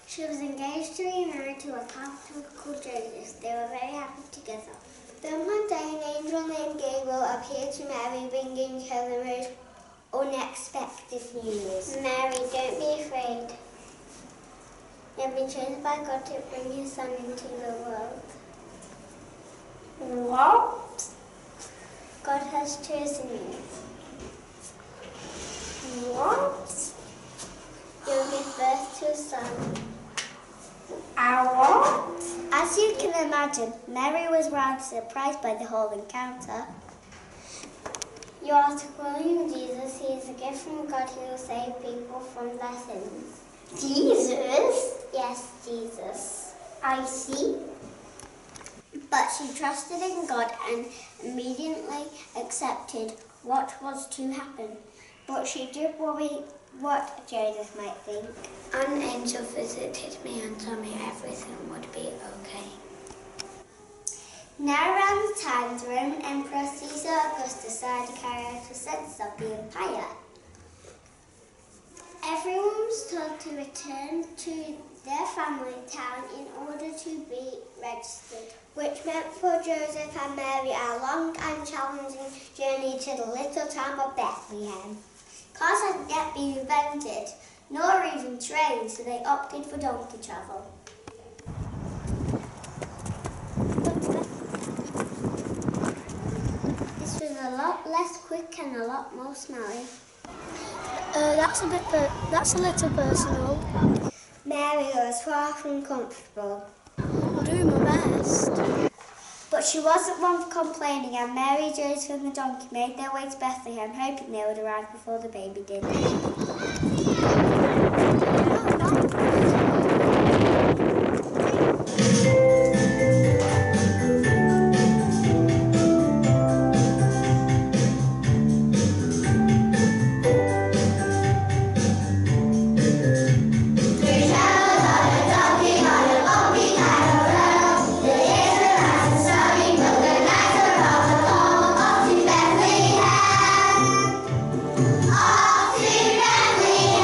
She was engaged to be married to a carpenter called Joseph. They were very happy together. Then one day an angel named Gabriel appeared to Mary, bringing her the most unexpected news. Mary, don't be afraid. You have been chosen by God to bring His Son into the world. What? God has chosen you. What? You will give birth to a son. What? As you can imagine, Mary was rather surprised by the whole encounter. You are to call him Jesus. He is a gift from God who will save people from their sins. Jesus? Yes, Jesus. I see. But she trusted in God and immediately accepted what was to happen. But she did worry what Joseph might think. An angel visited me and told me everything would be okay. Now around the time, the Roman Emperor Caesar Augustus decided to carry out a census of the empire. Everyone was told to return to their family town in order to be registered, which meant for Joseph and Mary a long and challenging journey to the little town of Bethlehem. Cars hadn't yet been invented, nor even trains, so they opted for donkey travel. This was a lot less quick and a lot more smelly. That's a little personal. Mary was far from comfortable. I'll do my best. But she wasn't one for complaining, and Mary, Joseph and the donkey made their way to Bethlehem, hoping they would arrive before the baby did. Off to Bethlehem.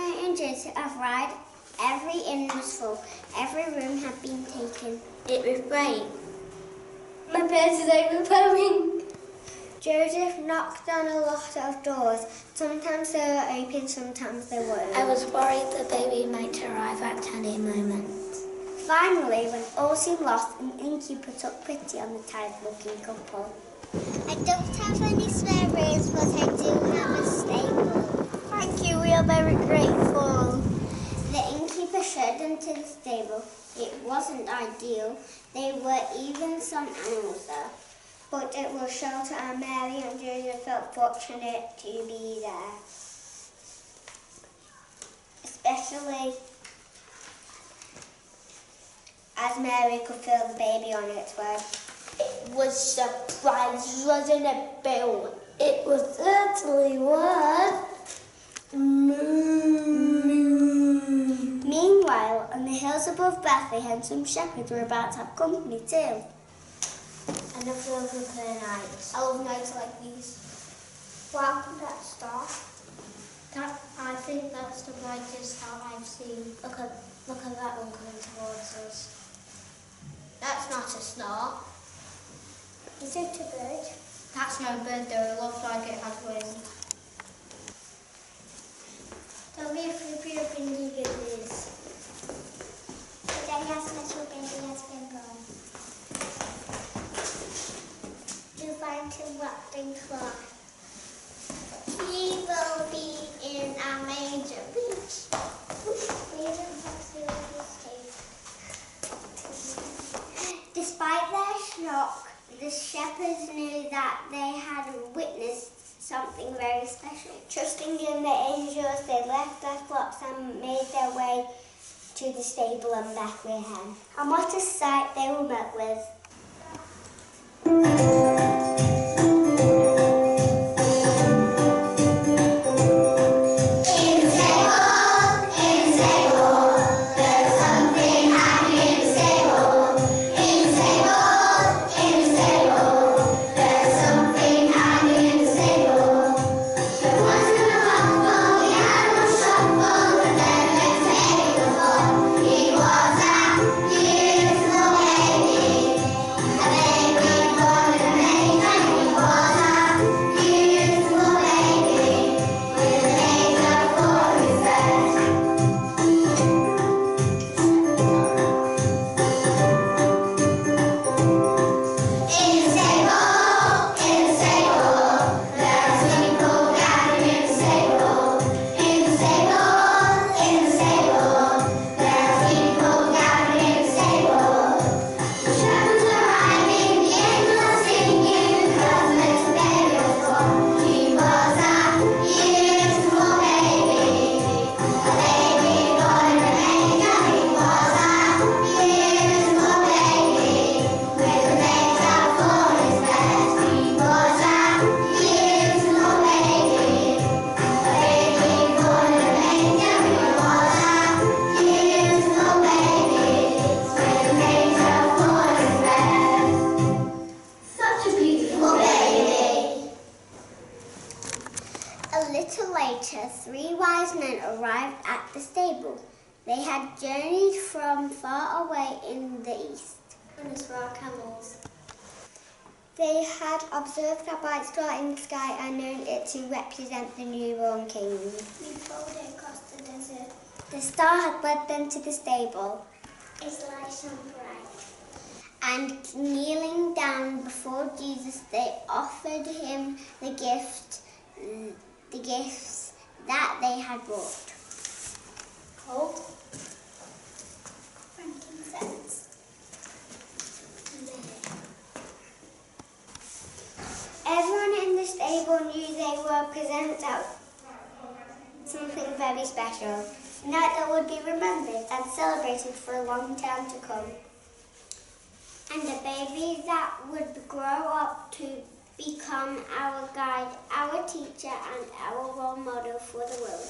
Mary and Joseph arrived, every inn was full. Every room had been taken. It was great. My bed is overflowing. Joseph knocked on a lot of doors. Sometimes they were open, sometimes they weren't. I was worried the baby might arrive at any moment. Finally, when all seemed lost, an innkeeper took pity on the tired-looking couple. I don't have any spare rooms, but I do have a stable. Thank you, we are very grateful. The innkeeper showed them to the stable. It wasn't ideal. There were even some animals there. But it was shelter, and Mary and Joseph felt fortunate to be there. Especially as Mary could feel the baby on its way. It was a surprise, wasn't it, Bill? It was certainly was. Meanwhile, on the hills above Bethlehem, some shepherds were about to have company too. And the fields were clear nights. I love nights like these. Wow, that star. I think that's the brightest star I've seen. Look at that one coming towards us. That's not a star. Is it a bird? That's no bird though, it looks like it has wings. Tell me if you're bringing good news. Today our special baby has been born. You find him wrapped in cloth. He will be in a manger. Despite their shock, the shepherds knew that they had witnessed something very special. Trusting in the angels, they left their flocks and made their way to the stable in Bethlehem. And what a sight they were met with. Later, 3 wise men arrived at the stable. They had journeyed from far away in the east. And as for our camels. They had observed a bright star in the sky and known it to represent the newborn king. We followed it across the desert. The star had led them to the stable. Its light shone bright. And kneeling down before Jesus, they offered him the gifts that they had brought. Gold, frankincense, everyone in the stable knew they were present at something very special, a night that would be remembered and celebrated for a long time to come. And a baby that would grow up to become our guide, our teacher, and our role model for the world.